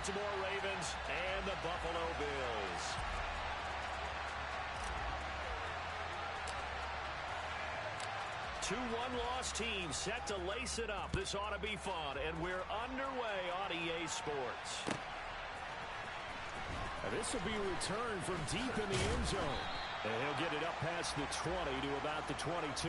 Baltimore Ravens and the Buffalo Bills. Two one-loss teams set to lace it up. This ought to be fun, and we're underway on EA Sports. Now this will be a return from deep in the end zone. And he'll get it up past the 20 to about the 22.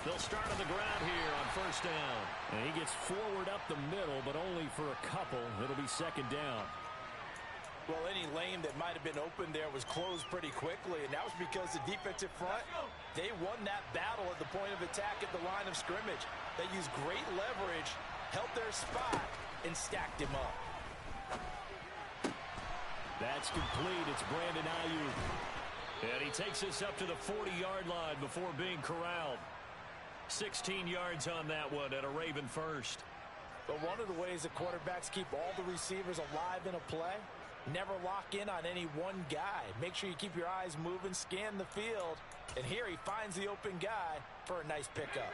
They'll start on the ground here on first down. And he gets forward up the middle, but only for a couple. It'll be second down. Well, any lane that might have been open there was closed pretty quickly, and that was because the defensive front, they won that battle at the point of attack at the line of scrimmage. They used great leverage, held their spot, and stacked him up. That's complete. It's Brandon Ayuk. And he takes us up to the 40-yard line before being corralled. 16 yards on that one at a Raven first. But one of the ways that quarterbacks keep all the receivers alive in a play, never lock in on any one guy. Make sure you keep your eyes moving, scan the field. And here he finds the open guy for a nice pickup.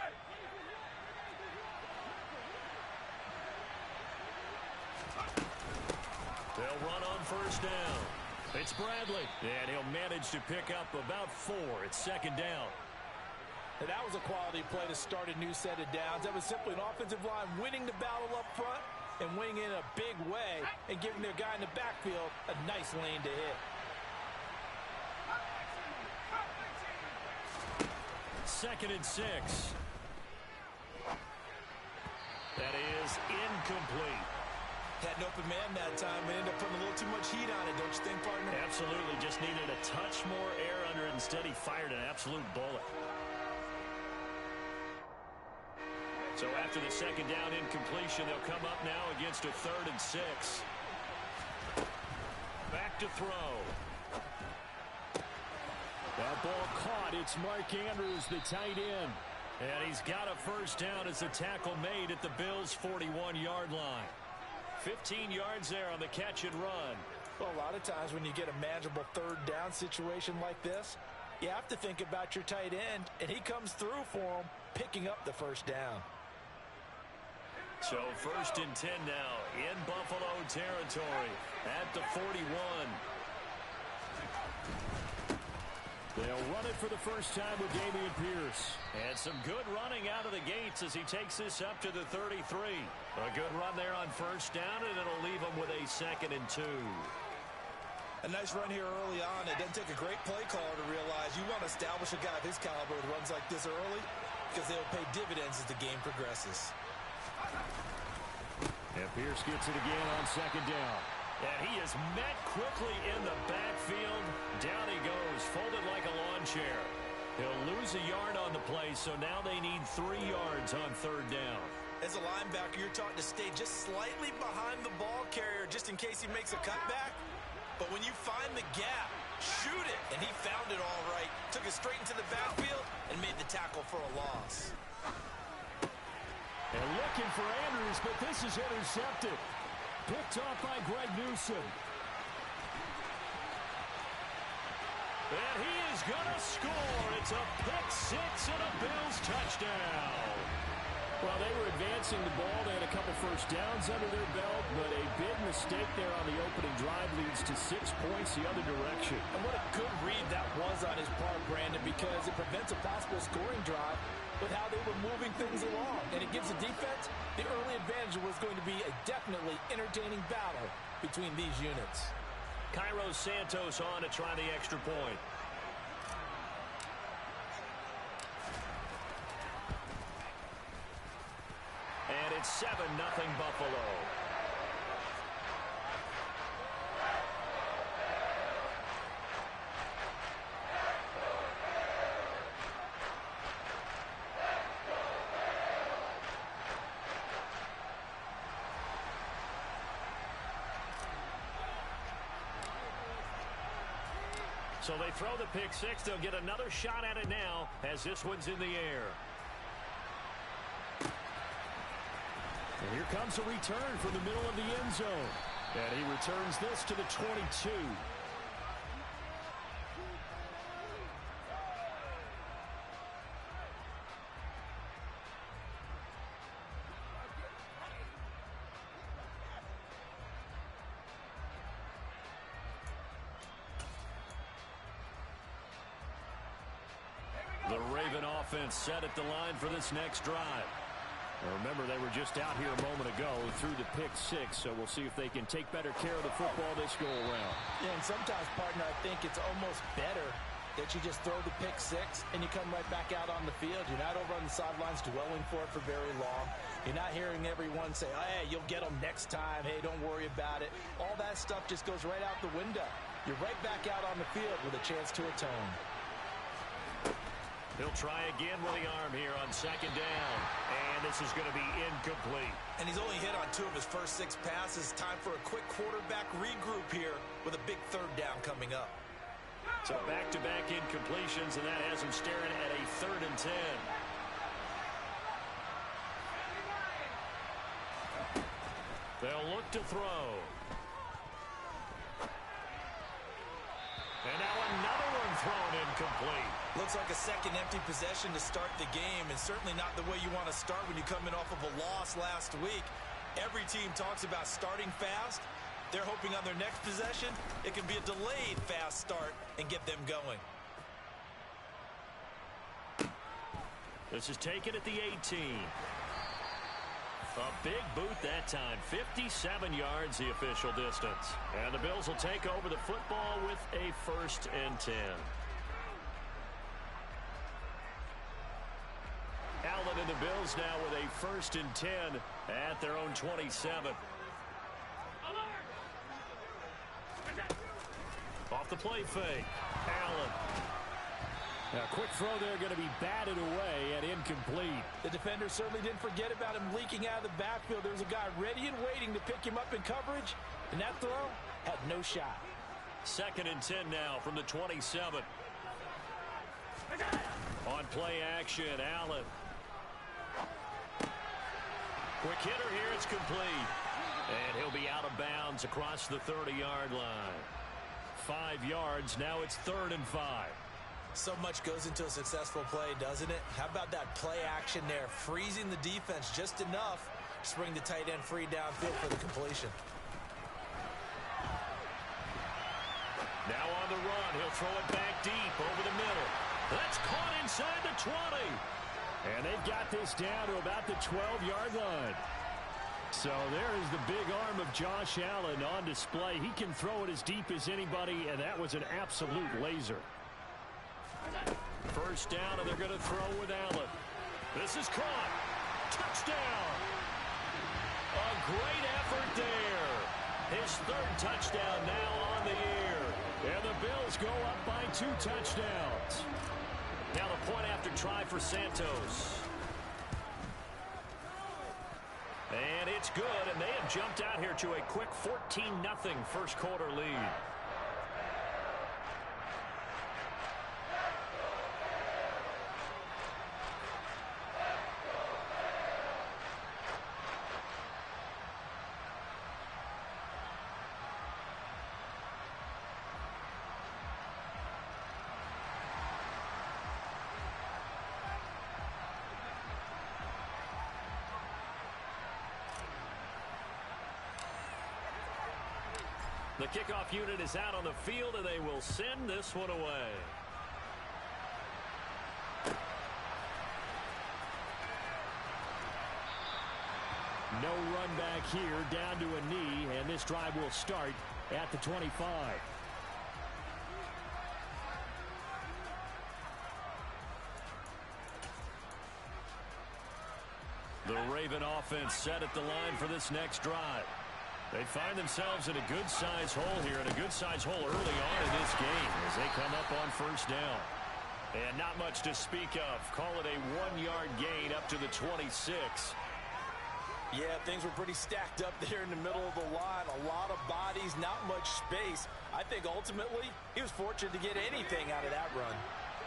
They'll run on first down. It's Bradley. And he'll manage to pick up about 4. It's second down. And that was a quality play to start a new set of downs. That was simply an offensive line winning the battle up front and winning in a big way and giving their guy in the backfield a nice lane to hit. Second and 6. That is incomplete. Had an open man that time and ended up putting a little too much heat on it, don't you think, partner? Absolutely. Just needed a touch more air under it. Instead, he fired an absolute bullet. So after the second down incompletion, they'll come up now against a 3rd and 6. Back to throw. That ball caught. It's Mark Andrews, the tight end. And he's got a first down as the tackle made at the Bills' 41-yard line. 15 yards there on the catch and run. Well, a lot of times when you get a manageable third down situation like this, you have to think about your tight end, and he comes through for him, picking up the first down. So first and 10 now in Buffalo territory at the 41. They'll run it for the first time with Dameon Pierce. And some good running out of the gates as he takes this up to the 33. A good run there on first down, and it'll leave him with a 2nd and 2. A nice run here early on. It doesn't take a great play caller to realize you want to establish a guy of his caliber with runs like this early because they'll pay dividends as the game progresses. And Pierce gets it again on second down. And he is met quickly in the backfield. Down he goes, folded like a lawn chair. He'll lose a yard on the play, so now they need 3 yards on third down. As a linebacker, you're taught to stay just slightly behind the ball carrier just in case he makes a cutback. But when you find the gap, shoot it. And he found it all right. Took it straight into the backfield and made the tackle for a loss. And looking for Andrews, but this is intercepted. Picked off by Greg Newsom. And he is going to score. It's a pick-6 and a Bills touchdown. Well, they were advancing the ball. They had a couple first downs under their belt, but a big mistake there on the opening drive leads to 6 points the other direction. And what a good read that was on his part, Brandon, because it prevents a possible scoring drive with how they were moving things along. And it gives the defense the early advantage. Was going to be a definitely entertaining battle between these units. Cairo Santos on to try the extra point. And it's 7-0 Buffalo. So they throw the pick six. They'll get another shot at it now as this one's in the air. And here comes a return from the middle of the end zone. And he returns this to the 22. The Raven offense set at the line for this next drive. Now remember, they were just out here a moment ago through the pick six, so we'll see if they can take better care of the football this go around. Yeah, and sometimes, partner, I think it's almost better that you just throw the pick six and you come right back out on the field. You're not over on the sidelines dwelling for it for very long. You're not hearing everyone say, oh, hey, you'll get them next time. Hey, don't worry about it. All that stuff just goes right out the window. You're right back out on the field with a chance to atone. He'll try again with the arm here on second down. And this is going to be incomplete. And he's only hit on 2 of his first 6 passes. Time for a quick quarterback regroup here with a big third down coming up. So back-to-back incompletions, and that has him staring at a 3rd and 10. They'll look to throw. And now another one thrown incomplete. Looks like a second empty possession to start the game, and certainly not the way you want to start when you come in off of a loss last week. Every team talks about starting fast. They're hoping on their next possession it can be a delayed fast start and get them going. This is taken at the 18. A big boot that time. 57 yards the official distance. And the Bills will take over the football with a 1st and 10. Allen and the Bills now with a 1st and 10 at their own 27. Off the play fake. Allen. Now, quick throw there going to be batted away and incomplete. The defender certainly didn't forget about him leaking out of the backfield. There was a guy ready and waiting to pick him up in coverage, and that throw had no shot. 2nd and 10 now from the 27. On play action, Allen. Quick hitter here, it's complete. And he'll be out of bounds across the 30-yard line. 5 yards, now it's 3rd and 5. So much goes into a successful play, doesn't it? How about that play action there? Freezing the defense just enough to bring the tight end free downfield for the completion. Now on the run, he'll throw it back deep over the middle. That's caught inside the 20. And they've got this down to about the 12-yard line. So there is the big arm of Josh Allen on display. He can throw it as deep as anybody, and that was an absolute laser. 1st down, and they're going to throw with Allen. This is caught. Touchdown. A great effort there. His 3rd touchdown now on the year. And the Bills go up by 2 touchdowns. Now the point after try for Santos. And it's good, and they have jumped out here to a quick 14-0 first quarter lead. The kickoff unit is out on the field, and they will send this one away. No run back here, down to a knee, and this drive will start at the 25. The Raven offense set at the line for this next drive. They find themselves in a good-sized hole here, and a good-sized hole early on in this game as they come up on 1st down. And not much to speak of. Call it a 1-yard gain up to the 26. Yeah, things were pretty stacked up there in the middle of the line. A lot of bodies, not much space. I think ultimately he was fortunate to get anything out of that run.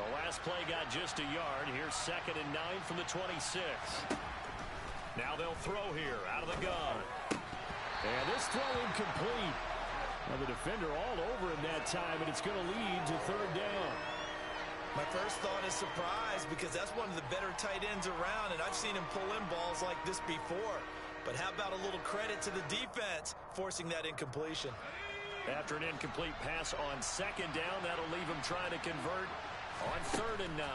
The last play got just a yard. Here's 2nd and 9 from the 26. Now they'll throw here out of the gun. And this throw incomplete. Well, the defender all over him that time, and it's going to lead to 3rd down. My first thought is surprise, because that's one of the better tight ends around, and I've seen him pull in balls like this before. But how about a little credit to the defense forcing that incompletion? After an incomplete pass on 2nd down, that'll leave him trying to convert on 3rd and 9.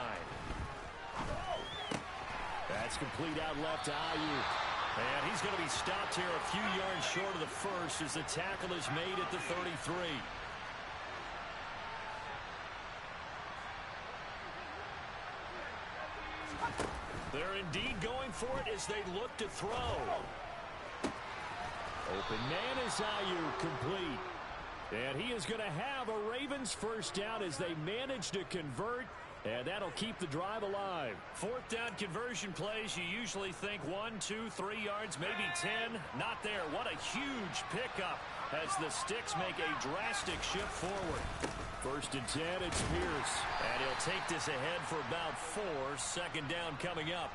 That's complete out left to Ayuk. And he's going to be stopped here a few yards short of the first as the tackle is made at the 33. They're indeed going for it as they look to throw. Open man is Ayuk, complete. And he is going to have a Ravens first down as they manage to convert. And that'll keep the drive alive. 4th down conversion plays, you usually think 1, 2, 3 yards, maybe 10. Not there. What a huge pickup as the sticks make a drastic shift forward. 1st and 10, it's Pierce. And he'll take this ahead for about 4. 2nd down coming up.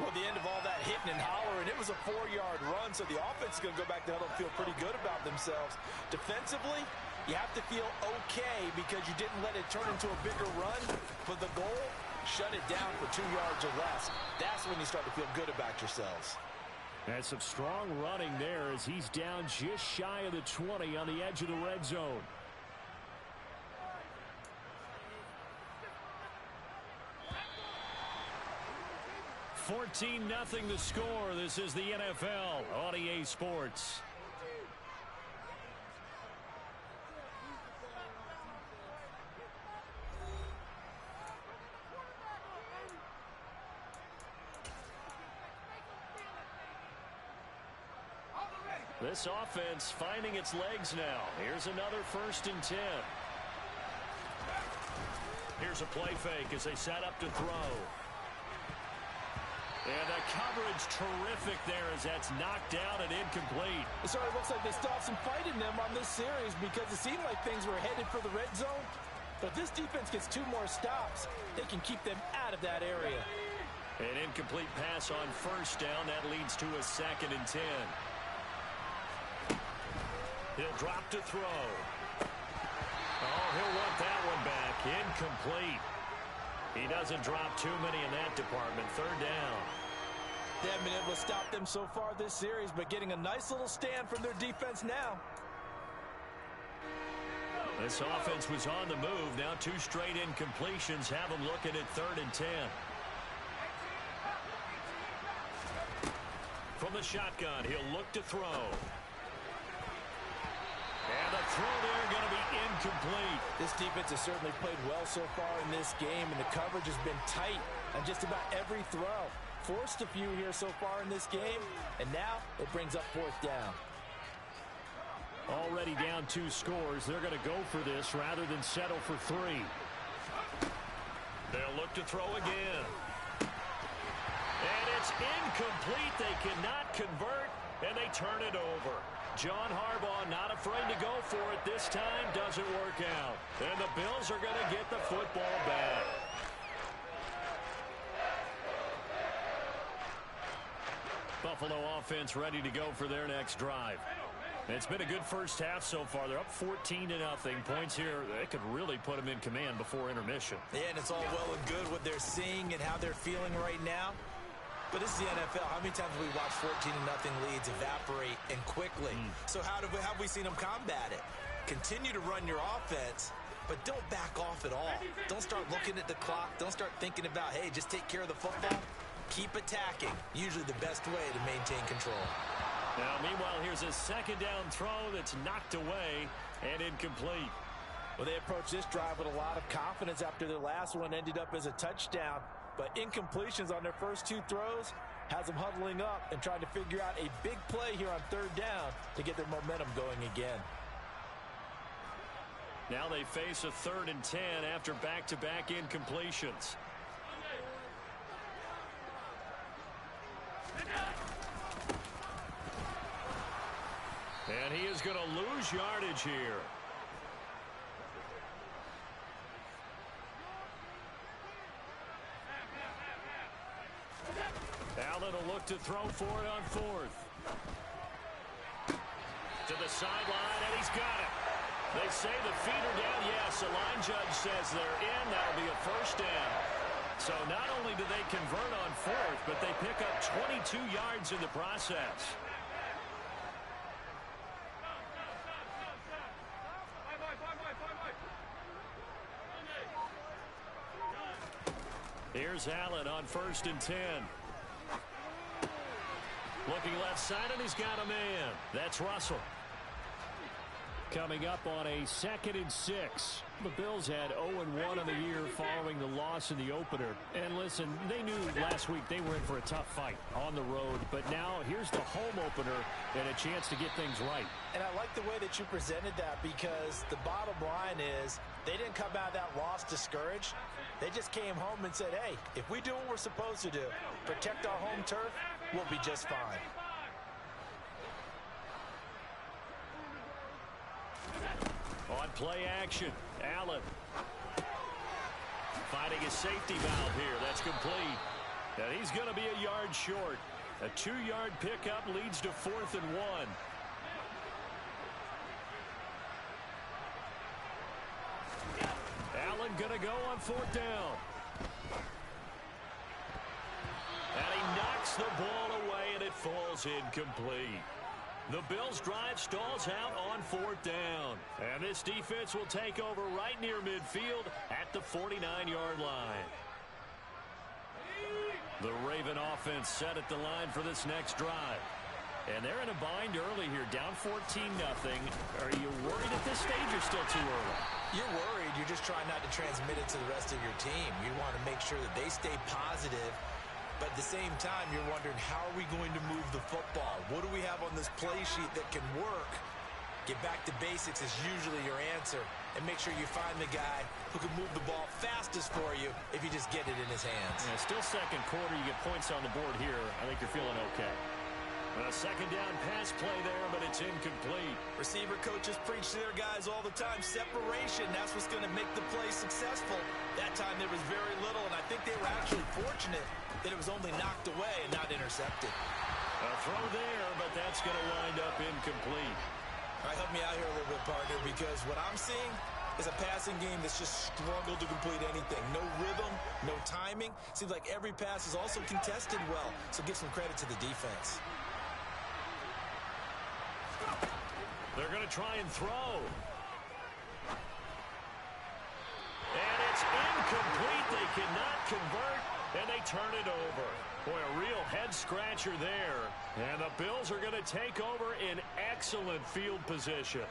Well, the end of all that hitting and hollering, it was a 4-yard run, so the offense is going to go back to huddle and feel pretty good about themselves. Defensively, you have to feel okay because you didn't let it turn into a bigger run. But the goal, shut it down for 2 yards or less. That's when you start to feel good about yourselves. And some strong running there as he's down just shy of the 20 on the edge of the red zone. $14-0 the score. This is the NFL on EA Sports. This offense finding its legs now. Here's another 1st and 10. Here's a play fake as they set up to throw. And the coverage terrific there as that's knocked down and incomplete. It sort of looks like they still have some fight in them on this series because it seemed like things were headed for the red zone. But if this defense gets 2 more stops, they can keep them out of that area. An incomplete pass on 1st down. That leads to a 2nd and 10. He'll drop to throw. Oh, he'll want that one back. Incomplete. He doesn't drop too many in that department. 3rd down. They haven't been able to stop them so far this series, but getting a nice little stand from their defense now. This offense was on the move. Now 2 straight incompletions have them looking at 3rd and 10. From the shotgun, he'll look to throw. And the throw there going to be incomplete. This defense has certainly played well so far in this game, and the coverage has been tight on just about every throw. Forced a few here so far in this game, and now it brings up 4th down. Already down 2 scores. They're going to go for this rather than settle for 3. They'll look to throw again. And it's incomplete. They cannot convert, and they turn it over. John Harbaugh not afraid to go for it this time. Doesn't work out. And the Bills are going to get the football back. Buffalo offense ready to go for their next drive. It's been a good first half so far. They're up 14-0. Points here, they could really put them in command before intermission. Yeah, and it's all well and good what they're seeing and how they're feeling right now. But this is the NFL. How many times have we watched 14-0 leads evaporate and quickly? So how have we seen them combat it? Continue to run your offense, but don't back off at all. Don't start looking at the clock. Don't start thinking about, hey, just take care of the football. Keep attacking. Usually the best way to maintain control. Now, meanwhile, here's a 2nd down throw that's knocked away and incomplete. Well, they approached this drive with a lot of confidence after their last one ended up as a touchdown. But incompletions on their first 2 throws has them huddling up and trying to figure out a big play here on 3rd down to get their momentum going again. Now they face a 3rd and 10 after back-to-back incompletions. And he is going to lose yardage here. Allen will look to throw for it on fourth. To the sideline, and he's got it. They say the feet are down. Yes, the line judge says they're in. That'll be a first down. So not only do they convert on fourth, but they pick up 22 yards in the process. Here's Allen on 1st and 10. Looking left side, and he's got a man. That's Russell. Coming up on a 2nd and 6. The Bills had 0-1 on the year following the loss in the opener. And listen, they knew last week they were in for a tough fight on the road. But now here's the home opener and a chance to get things right. And I like the way that you presented that, because the bottom line is they didn't come out of that loss discouraged. They just came home and said, hey, if we do what we're supposed to do, protect our home turf, we'll be just fine. On play action, Allen finding his safety valve here. That's complete. And he's going to be a yard short. A 2-yard pickup leads to 4th and 1. Allen going to go on 4th down. And he knocks the ball away, and it falls incomplete. The Bills' drive stalls out on 4th down. And this defense will take over right near midfield at the 49-yard line. The Raven offense set at the line for this next drive. And they're in a bind early here, down 14-0. Are you worried at this stage or still too early? You're worried. You're just trying not to transmit it to the rest of your team. You want to make sure that they stay positive. But at the same time, you're wondering, how are we going to move the football? What do we have on this play sheet that can work? Get back to basics is usually your answer. And make sure you find the guy who can move the ball fastest for you if you just get it in his hands. Yeah, still second quarter. You get points on the board here. I think you're feeling okay. A second down pass play there, but it's incomplete. Receiver coaches preach to their guys all the time. Separation, that's what's going to make the play successful. That time there was very little, and I think they were actually fortunate that it was only knocked away and not intercepted. A throw there, but that's going to wind up incomplete. All right, help me out here a little bit, partner, because what I'm seeing is a passing game that's just struggled to complete anything. No rhythm, no timing. Seems like every pass is also contested well, so give some credit to the defense. They're going to try and throw. And it's incomplete. They cannot convert, and they turn it over. Boy, a real head-scratcher there. And the Bills are going to take over in excellent field position.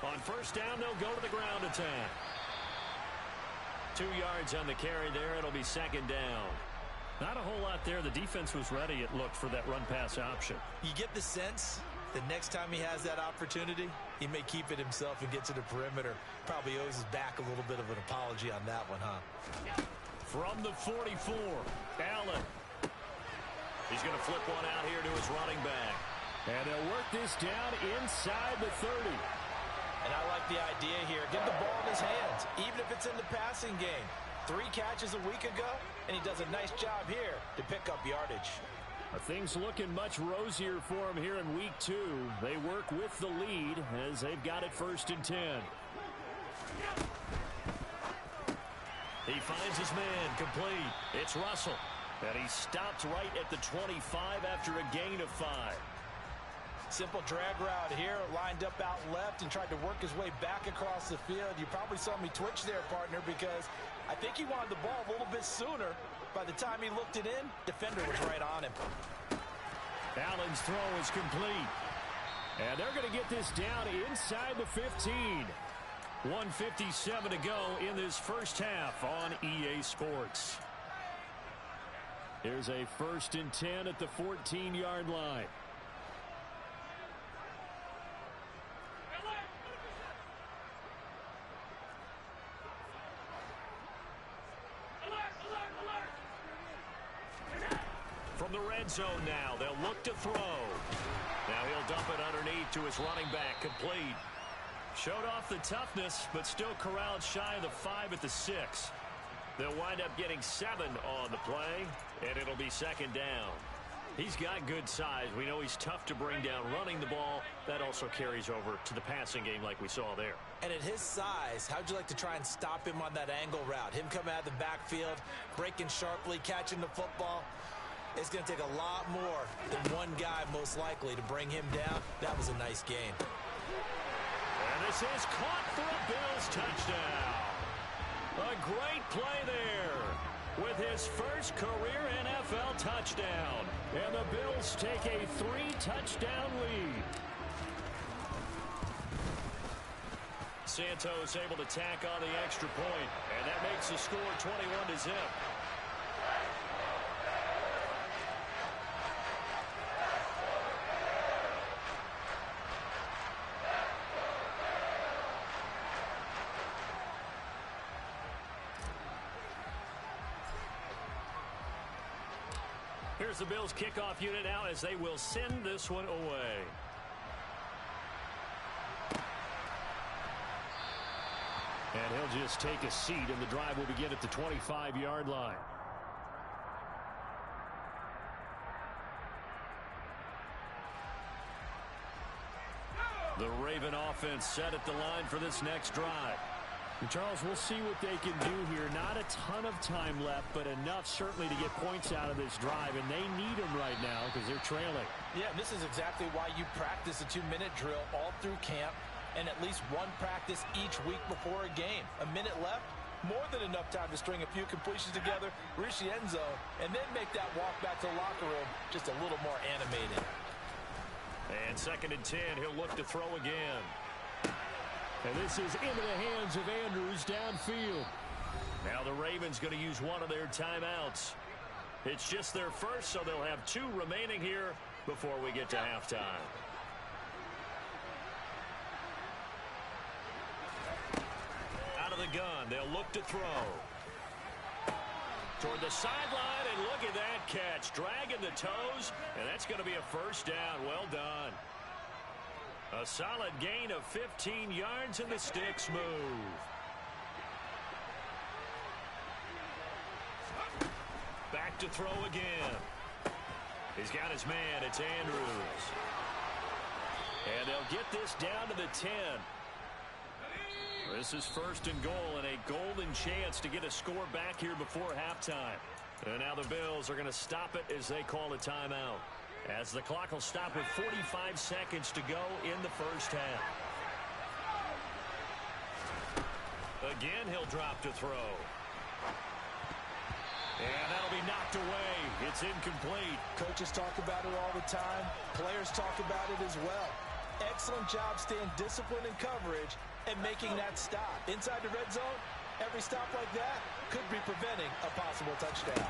On 1st down, they'll go to the ground attack. 2 yards on the carry there. It'll be 2nd down. Not a whole lot there. The defense was ready, it looked, for that run-pass option. You get the sense that next time he has that opportunity, he may keep it himself and get to the perimeter. Probably owes his back a little bit of an apology on that one, huh? From the 44, Allen. He's going to flip one out here to his running back. And they'll work this down inside the 30. And I like the idea here. Get the ball in his hands, even if it's in the passing game. 3 catches a week ago, and he does a nice job here to pick up yardage. Things looking much rosier for him here in week 2. They work with the lead as they've got it 1st and 10. He finds his man complete. It's Russell. And he stopped right at the 25 after a gain of 5. Simple drag route here, lined up out left and tried to work his way back across the field. You probably saw me twitch there, partner, because I think he wanted the ball a little bit sooner. By the time he looked it in, defender was right on him. Allen's throw is complete. And they're going to get this down inside the 15. 1:57 to go in this first half on EA Sports. Here's a 1st and 10 at the 14-yard line. From the red zone now, they'll look to throw. Now he'll dump it underneath to to his running back, complete. Showed off the toughness, but still corralled shy of the 5 at the 6. They'll wind up getting 7 on the play, and it'll be second down. He's got good size. We know he's tough to bring down running the ball. That also carries over to the passing game like we saw there. And at his size, how'd you like to try and stop him on that angle route? Him coming out of the backfield, breaking sharply, catching the football. It's going to take a lot more than one guy, most likely, to bring him down. That was a nice game. And this is caught for a Bills touchdown. A great play there with his first career NFL touchdown. And the Bills take a 3-touchdown lead. Santos able to tack on the extra point, and that makes the score 21-0. Here's the Bills kickoff unit now as they will send this one away. And he'll just take a seat, and the drive will begin at the 25-yard line. The Raven offense set at the line for this next drive. And Charles, we'll see what they can do here. Not a ton of time left, but enough certainly to get points out of this drive, and they need them right now because they're trailing. Yeah, this is exactly why you practice a 2-minute drill all through camp and at least one practice each week before a game. A minute left, more than enough time to string a few completions together, reach the end zone, and then make that walk back to the locker room just a little more animated. And 2nd and 10, he'll look to throw again. And this is into the hands of Andrews downfield. Now the Ravens going to use one of their timeouts. It's just their first, so they'll have 2 remaining here before we get to halftime. Out of the gun, they'll look to throw. Toward the sideline, and look at that catch. Dragging the toes, and that's going to be a first down. Well done. A solid gain of 15 yards, and the sticks move. Back to throw again. He's got his man. It's Andrews. And they'll get this down to the 10. This is 1st and goal, and a golden chance to get a score back here before halftime. And now the Bills are going to stop it as they call a timeout, as the clock will stop with 45 seconds to go in the first half. Again, he'll drop to throw. And that'll be knocked away. It's incomplete. Coaches talk about it all the time. Players talk about it as well. Excellent job staying disciplined in coverage and making that stop. Inside the red zone, every stop like that could be preventing a possible touchdown.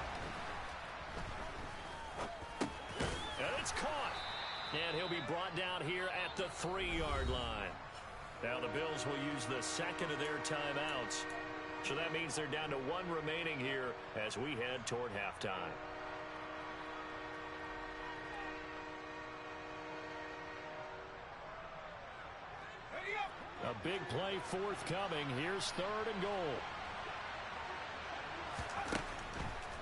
And it's caught. And he'll be brought down here at the 3-yard line. Now the Bills will use the 2nd of their timeouts. So that means they're down to 1 remaining here as we head toward halftime. A big play forthcoming. Here's 3rd and goal.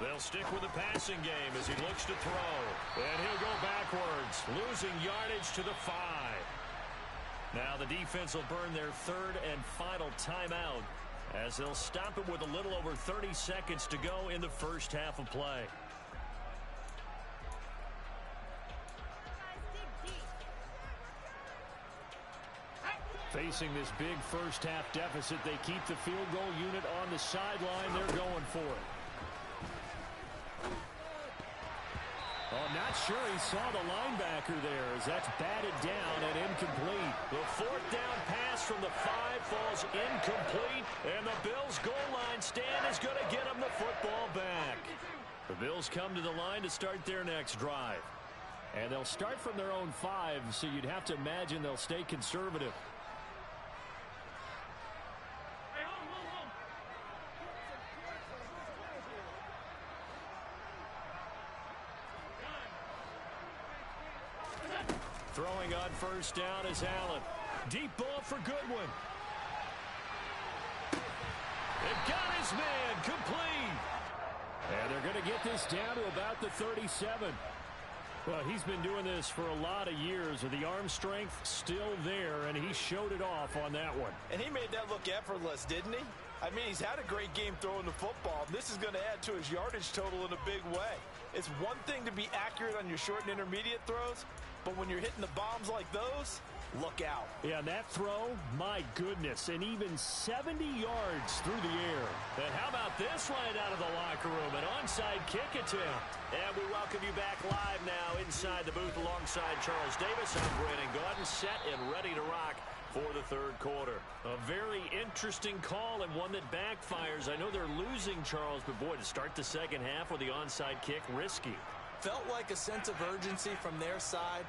They'll stick with the passing game as he looks to throw. And he'll go backwards, losing yardage to the 5. Now the defense will burn their 3rd and final timeout as they'll stop it with a little over 30 seconds to go in the first half of play. Facing this big first half deficit, they keep the field goal unit on the sideline. They're going for it. Oh, not sure he saw the linebacker there as that's batted down and incomplete. The 4th down pass from the 5 falls incomplete, and the Bills' goal line stand is going to get them the football back. The Bills come to the line to start their next drive. And they'll start from their own 5, so you'd have to imagine they'll stay conservative. Throwing on first down is Allen. Deep ball for Goodwin. It got his man complete. And they're going to get this down to about the 37. Well, he's been doing this for a lot of years, with the arm strength still there, and he showed it off on that one. And he made that look effortless, didn't he? I mean, he's had a great game throwing the football. This is going to add to his yardage total in a big way. It's one thing to be accurate on your short and intermediate throws, but when you're hitting the bombs like those, look out. Yeah, that throw, my goodness, and even 70 yards through the air. And how about this right out of the locker room? An onside kick attempt. And we welcome you back live now inside the booth alongside Charles Davis. I'm Brandon Gaudin, set and ready to rock for the third quarter. A very interesting call, and one that backfires. I know they're losing, Charles, but boy, to start the second half with the onside kick, risky. Felt like a sense of urgency from their side,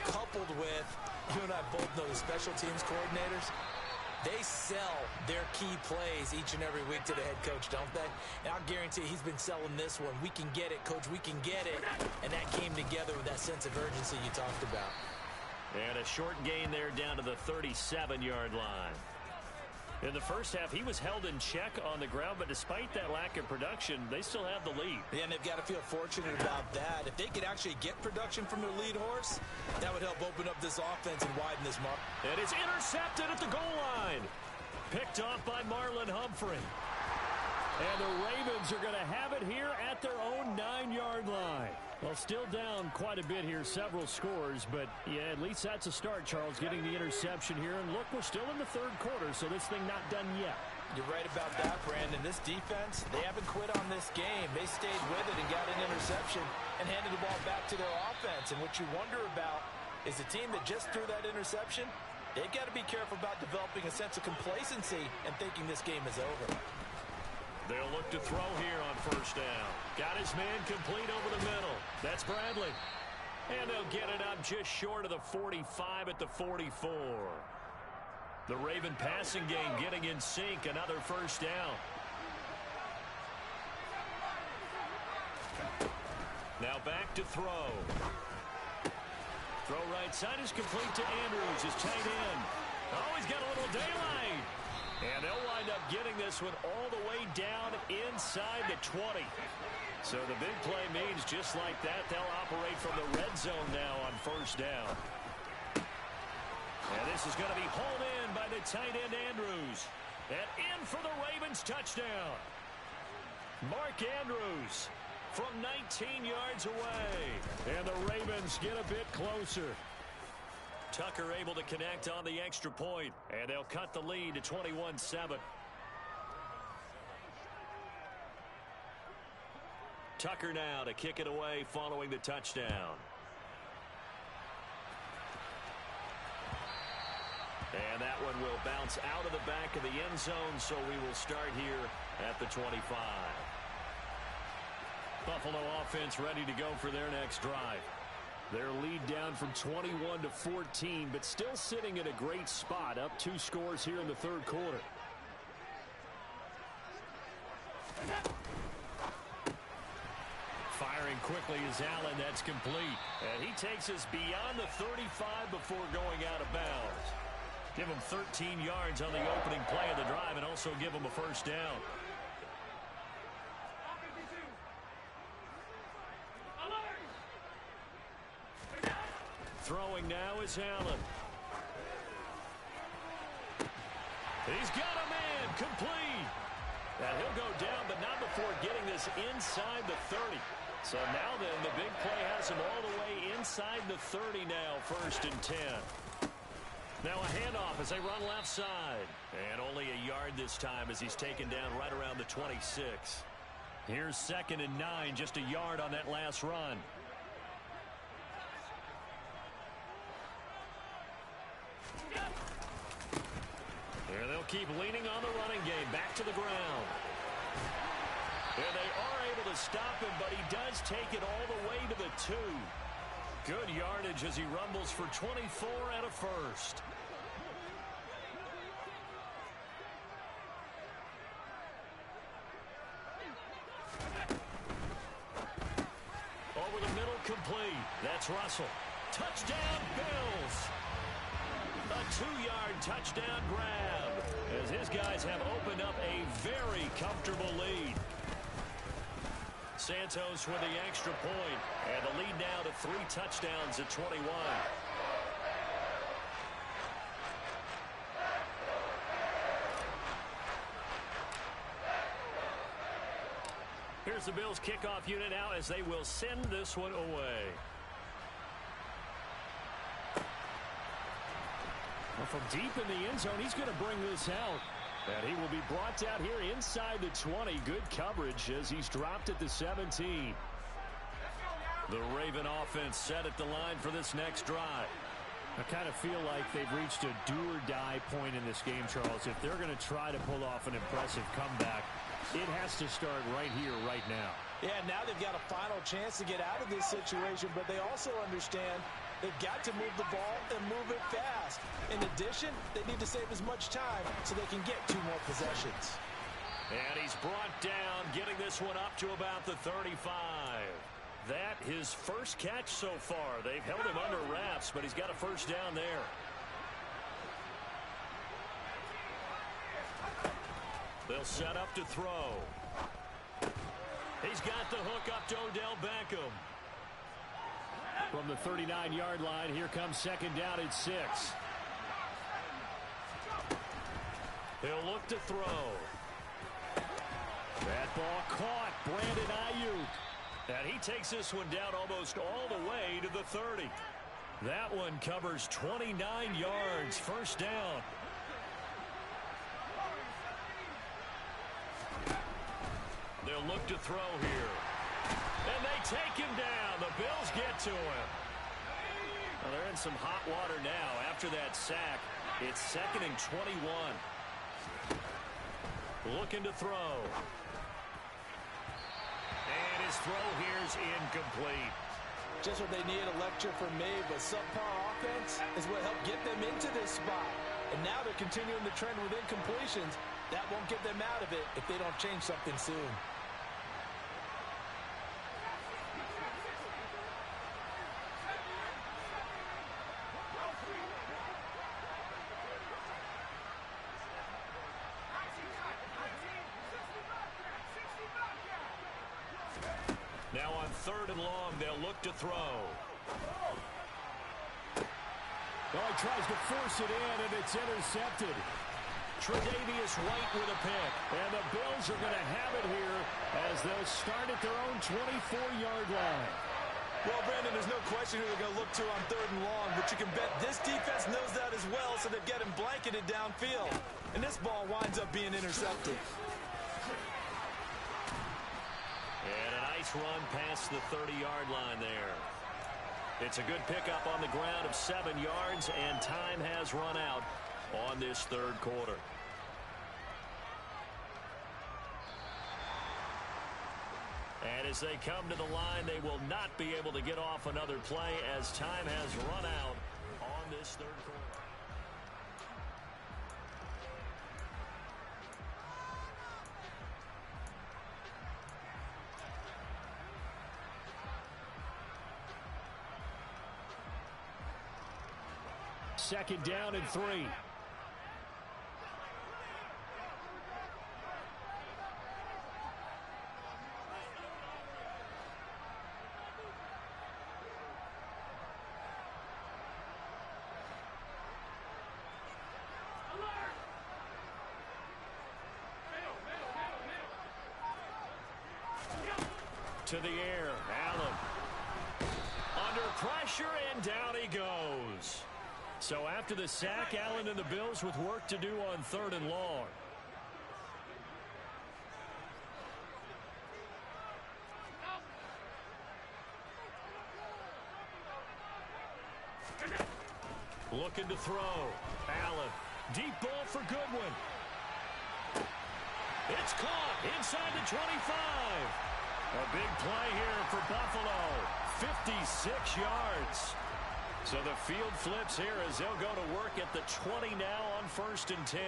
coupled with, you and I both know the special teams coordinators, they sell their key plays each and every week to the head coach, don't they? And I'll guarantee he's been selling this one. We can get it, coach, we can get it. And that came together with that sense of urgency you talked about. And a short gain there down to the 37-yard line. In the first half, he was held in check on the ground, but despite that lack of production, they still have the lead. Yeah, and they've got to feel fortunate about that. If they could actually get production from their lead horse, that would help open up this offense and widen this mark. And it's intercepted at the goal line. Picked off by Marlon Humphrey. And the Ravens are going to have it here at their own 9-yard line. Well, still down quite a bit here, several scores, but yeah, at least that's a start, Charles, getting the interception here. And look, we're still in the third quarter, so this thing not done yet. You're right about that, Brandon. This defense, they haven't quit on this game. They stayed with it and got an interception and handed the ball back to their offense. And what you wonder about is the team that just threw that interception, they've got to be careful about developing a sense of complacency and thinking this game is over. They'll look to throw here on first down. Got his man complete over the middle. That's Bradley. And they'll get it up just short of the 45 at the 44. The Raven passing game getting in sync. Another first down. Now back to throw. Throw right side is complete to Andrews, his tight end. Oh, he's got a little daylight. And they'll wind up getting this one all the way down inside the 20. So the big play means just like that, they'll operate from the red zone now on first down. And this is going to be hauled in by the tight end Andrews. And in for the Ravens touchdown. Mark Andrews from 19 yards away. And the Ravens get a bit closer. Tucker able to connect on the extra point, and they'll cut the lead to 21-7. Tucker now to kick it away following the touchdown. And that one will bounce out of the back of the end zone, so we will start here at the 25. Buffalo offense ready to go for their next drive. Their lead down from 21 to 14, but still sitting at a great spot, up 2 scores here in the third quarter. Firing quickly is Allen. That's complete. And he takes us beyond the 35 before going out of bounds. Give him 13 yards on the opening play of the drive and also give him a first down. Throwing now is Allen. He's got a man complete. And he'll go down, but not before getting this inside the 30. So now then, the big play has him all the way inside the 30 now, 1st and 10. Now a handoff as they run left side. And only a yard this time as he's taken down right around the 26. Here's 2nd and 9, just a yard on that last run. Here they'll keep leaning on the running game. Back to the ground. And they are able to stop him, but he does take it all the way to the 2. Good yardage as he rumbles for 24 and a first. Over the middle, complete. That's Russell. Touchdown, Bills. A 2-yard touchdown grab as his guys have opened up a very comfortable lead. Santos with the extra point, and the lead now to 3 touchdowns at 21. Here's the Bills kickoff unit now as they will send this one away. Well, from deep in the end zone, he's going to bring this out. And he will be brought out here inside the 20. Good coverage as he's dropped at the 17. The Raven offense set at the line for this next drive. I kind of feel like they've reached a do-or-die point in this game, Charles. If they're going to try to pull off an impressive comeback, it has to start right here, right now. Yeah, now they've got a final chance to get out of this situation, but they also understand they've got to move the ball and move it fast. In addition, they need to save as much time so they can get 2 more possessions. And he's brought down, getting this one up to about the 35. That his first catch so far. They've held him under wraps, but he's got a first down there. They'll set up to throw. He's got the hook up to Odell Beckham. From the 39-yard line, here comes second down at 6. He'll look to throw. That ball caught. Brandon Ayuk. And he takes this one down almost all the way to the 30. That one covers 29 yards. First down. They'll look to throw here. And they take him down. The Bills get to him. Well, they're in some hot water now after that sack. It's 2nd and 21. Looking to throw. And his throw here's incomplete. Just what they need, a lecture from me, but subpar offense is what helped get them into this spot. And now they're continuing the trend with incompletions. That won't get them out of it if they don't change something soon. Now on 3rd and long, they'll look to throw. Well, he tries to force it in, and it's intercepted. Tre'Davious White with a pick. And the Bills are going to have it here as they'll start at their own 24-yard line. Well, Brandon, there's no question who they're going to look to on 3rd and long, but you can bet this defense knows that as well, so they've got him blanketed downfield. And this ball winds up being intercepted. And a nice run past the 30-yard line there. It's a good pickup on the ground of 7 yards, and time has run out on this 3rd quarter. And as they come to the line, they will not be able to get off another play as time has run out on this 3rd quarter. Second down and 3. To the air, Allen. Under pressure, and down he goes. So after the sack, Allen and the Bills with work to do on 3rd and long. Looking to throw. Allen. Deep ball for Goodwin. It's caught inside the 25. A big play here for Buffalo. 56 yards. So the field flips here as they'll go to work at the 20 now on 1st and 10.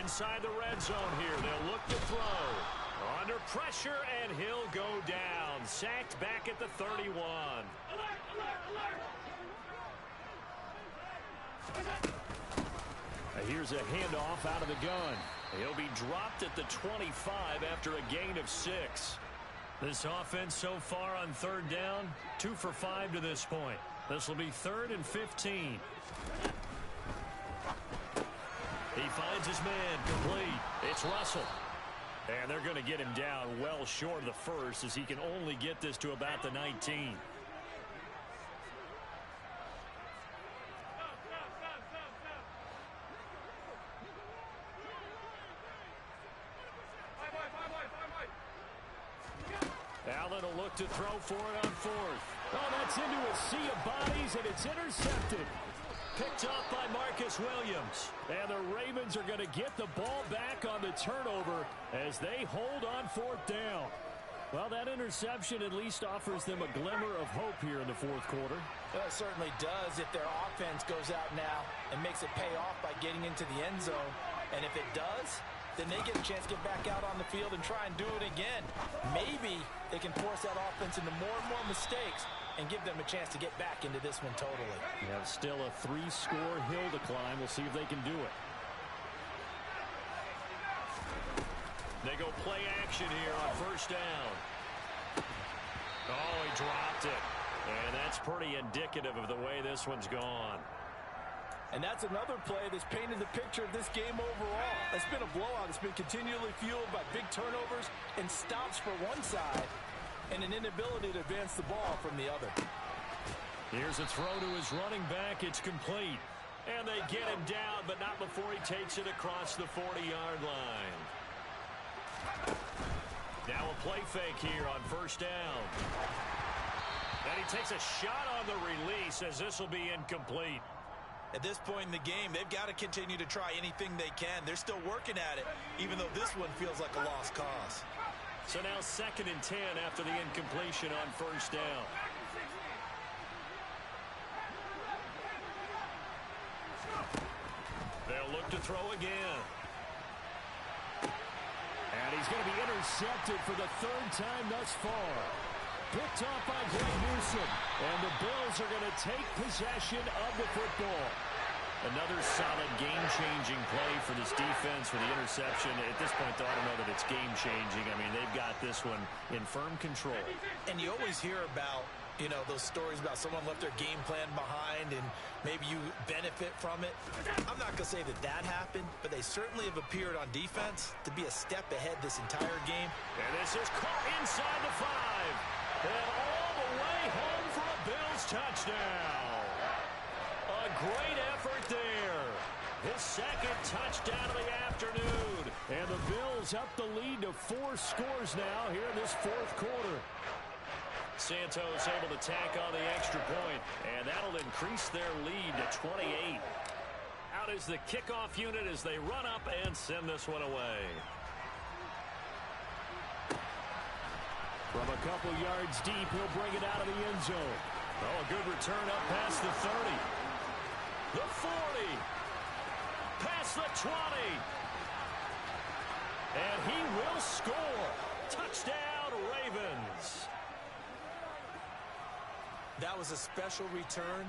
Inside the red zone here. They'll look to throw. Under pressure, and he'll go down. Sacked back at the 31. Here's a handoff out of the gun. He'll be dropped at the 25 after a gain of 6. This offense so far on third down, 2 for 5 to this point. This will be 3rd and 15. He finds his man complete. It's Russell. And they're going to get him down well short of the first, as he can only get this to about the 19. Allen will look to throw for it on 4th. Oh, that's into a sea of bodies, and it's intercepted. Picked up by Marcus Williams. And the Ravens are going to get the ball back on the turnover as they hold on 4th down. Well, that interception at least offers them a glimmer of hope here in the 4th quarter. Well, it certainly does if their offense goes out now and makes it pay off by getting into the end zone. And if it does, then they get a chance to get back out on the field and try and do it again. Maybe they can force that offense into more and more mistakes and give them a chance to get back into this one totally. You have still a 3-score hill to climb. We'll see if they can do it. They go play action here on 1st down. Oh, he dropped it. And that's pretty indicative of the way this one's gone. And that's another play that's painted the picture of this game overall. It's been a blowout. It's been continually fueled by big turnovers and stops for one side and an inability to advance the ball from the other. Here's a throw to his running back. It's complete. And they get him down, but not before he takes it across the 40-yard line. Now a play fake here on 1st down. And he takes a shot on the release, as this will be incomplete. At this point in the game, they've got to continue to try anything they can. They're still working at it, even though this one feels like a lost cause. So now 2nd and 10 after the incompletion on 1st down. They'll look to throw again. And he's going to be intercepted for the 3rd time thus far. Picked off by Greg Newsome. And the Bills are going to take possession of the football. Another solid game-changing play for this defense with the interception. At this point, though, I don't know that it's game-changing. I mean, they've got this one in firm control. And you always hear about, you know, those stories about someone left their game plan behind and maybe you benefit from it. I'm not going to say that that happened, but they certainly have appeared on defense to be a step ahead this entire game. And this is caught inside the 5. And all the way home for a Bills touchdown. A great effort there. His 2nd touchdown of the afternoon. And the Bills up the lead to 4 scores now here in this 4th quarter. Santos able to tack on the extra point, and that'll increase their lead to 28. Out is the kickoff unit as they run up and send this one away. From a couple yards deep, he'll bring it out of the end zone. Oh, a good return up past the 30. The 40. Past the 20. And he will score. Touchdown, Ravens. That was a special return,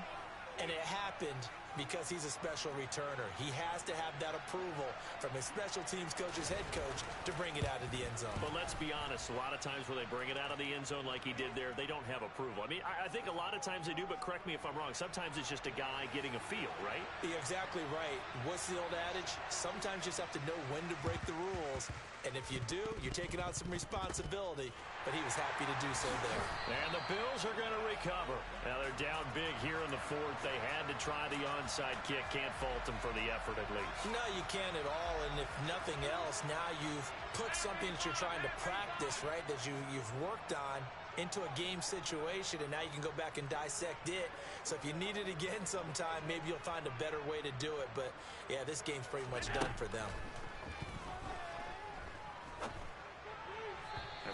and it happened because he's a special returner. He has to have that approval from his special teams coach's head coach to bring it out of the end zone. But let's be honest, a lot of times when they bring it out of the end zone like he did there, they don't have approval. I mean, I think a lot of times they do, but correct me if I'm wrong. Sometimes it's just a guy getting a feel, right? You're exactly right. What's the old adage? Sometimes you just have to know when to break the rules. And if you do, you're taking on some responsibility. But he was happy to do so there. And the Bills are going to recover. Now they're down big here in the 4th. They had to try the onside kick. Can't fault them for the effort at least. No, you can't at all. And if nothing else, now you've put something that you're trying to practice, right, that you've worked on into a game situation, and now you can go back and dissect it. So if you need it again sometime, maybe you'll find a better way to do it. But, yeah, this game's pretty much done for them.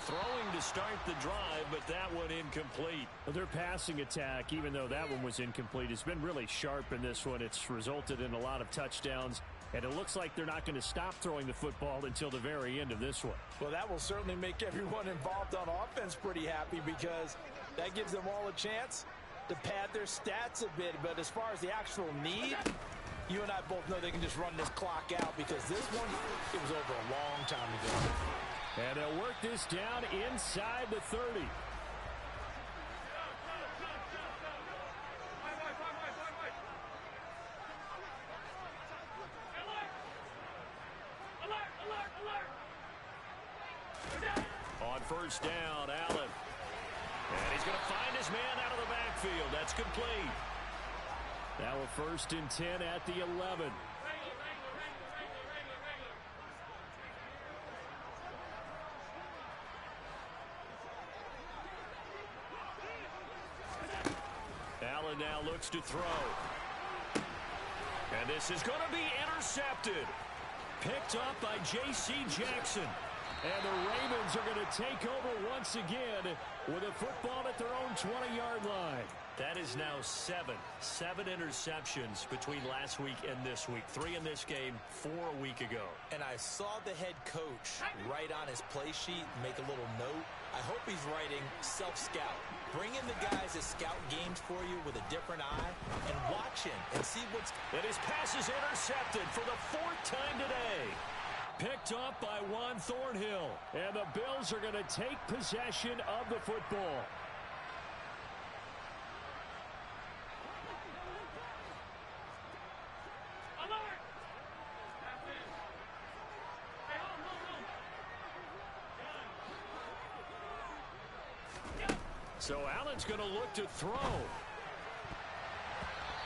Throwing to start the drive, but that one incomplete. Well, their passing attack, even though that one was incomplete, has been really sharp in this one. It's resulted in a lot of touchdowns. And it looks like they're not going to stop throwing the football until the very end of this one. Well, that will certainly make everyone involved on offense pretty happy because that gives them all a chance to pad their stats a bit. But as far as the actual need, you and I both know they can just run this clock out because this one, it was over a long time ago. And they'll work this down inside the 30. On first down, Allen. And he's going to find his man out of the backfield. That's complete. Now a 1st and 10 at the 11. Allen now looks to throw. And this is going to be intercepted. Picked up by J.C. Jackson. And the Ravens are going to take over once again with a football at their own 20-yard line. That is now 7 interceptions between last week and this week. 3 in this game, 4 a week ago. And I saw the head coach write on his play sheet, make a little note. I hope he's writing self-scout. Bring in the guys that scout games for you with a different eye and watch him and see what's... And his pass is intercepted for the 4th time today. Picked up by Juan Thornhill. And the Bills are going to take possession of the football. So Allen's going to look to throw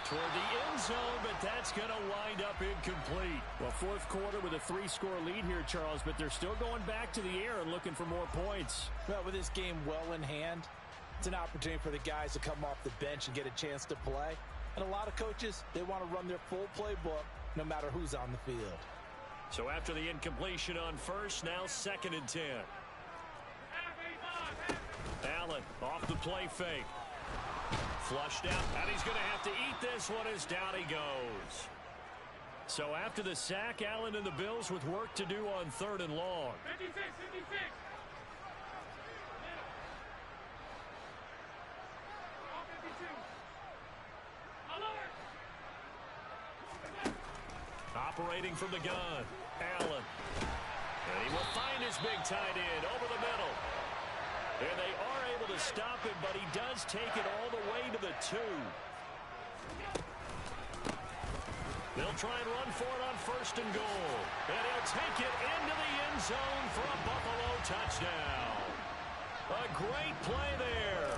toward the end zone, but that's going to wind up incomplete. Well, 4th quarter with a 3-score lead here, Charles, but they're still going back to the air and looking for more points. Well, with this game well in hand, it's an opportunity for the guys to come off the bench and get a chance to play. And a lot of coaches, they want to run their full playbook no matter who's on the field. So after the incompletion on first, now 2nd and 10. Allen off the play fake. Flushed out, and he's going to have to eat this one as down he goes. So after the sack, Allen and the Bills with work to do on 3rd and long. 56. Operating from the gun, Allen. And he will find his big tight end over the middle. And they are able to stop him, but he does take it all the way to the 2. They'll try and run for it on 1st and goal. And he'll take it into the end zone for a Buffalo touchdown. A great play there.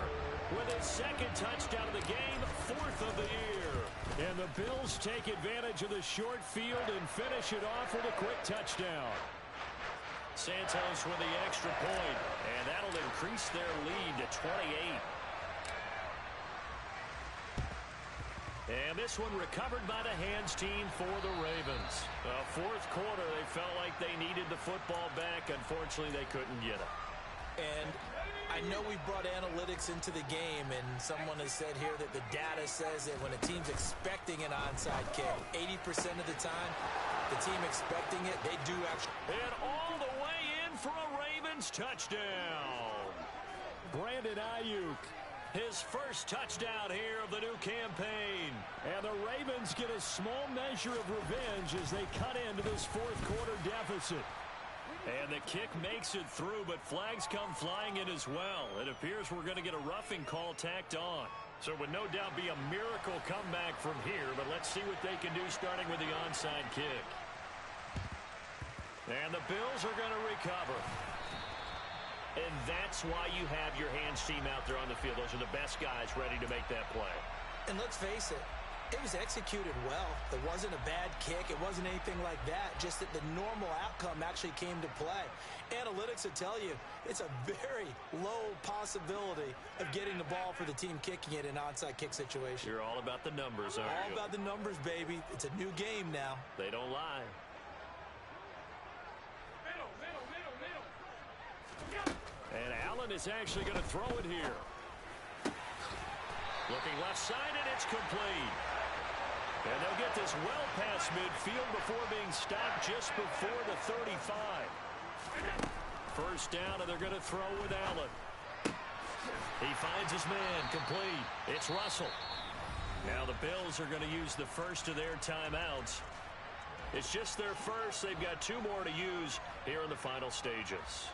With his 2nd touchdown of the game, 4th of the year. And the Bills take advantage of the short field and finish it off with a quick touchdown. Santos with the extra point, and that'll increase their lead to 28. And this one recovered by the hands team for the Ravens. 4th quarter, they felt like they needed the football back. Unfortunately, they couldn't get it. And I know we brought analytics into the game, and someone has said here that the data says that when a team's expecting an onside kick, 80% of the time, the team expecting it, they do actually. And all the way in for a Ravens touchdown. Brandon Ayuk. His first touchdown here of the new campaign. And the Ravens get a small measure of revenge as they cut into this 4th quarter deficit. And the kick makes it through, but flags come flying in as well. It appears we're going to get a roughing call tacked on. So it would no doubt be a miracle comeback from here, but let's see what they can do starting with the onside kick. And the Bills are going to recover. And that's why you have your hands team out there on the field. Those are the best guys ready to make that play. And let's face it, it was executed well. It wasn't a bad kick. It wasn't anything like that. Just that the normal outcome actually came to play. Analytics will tell you it's a very low possibility of getting the ball for the team kicking it in an onside kick situation. You're all about the numbers, aren't you? All about the numbers, baby. It's a new game now. They don't lie. And Allen is actually going to throw it here. Looking left side, and it's complete. And they'll get this well past midfield before being stopped just before the 35. First down, and they're going to throw with Allen. He finds his man, complete. It's Russell. Now the Bills are going to use the first of their timeouts. It's just their first. They've got 2 more to use here in the final stages.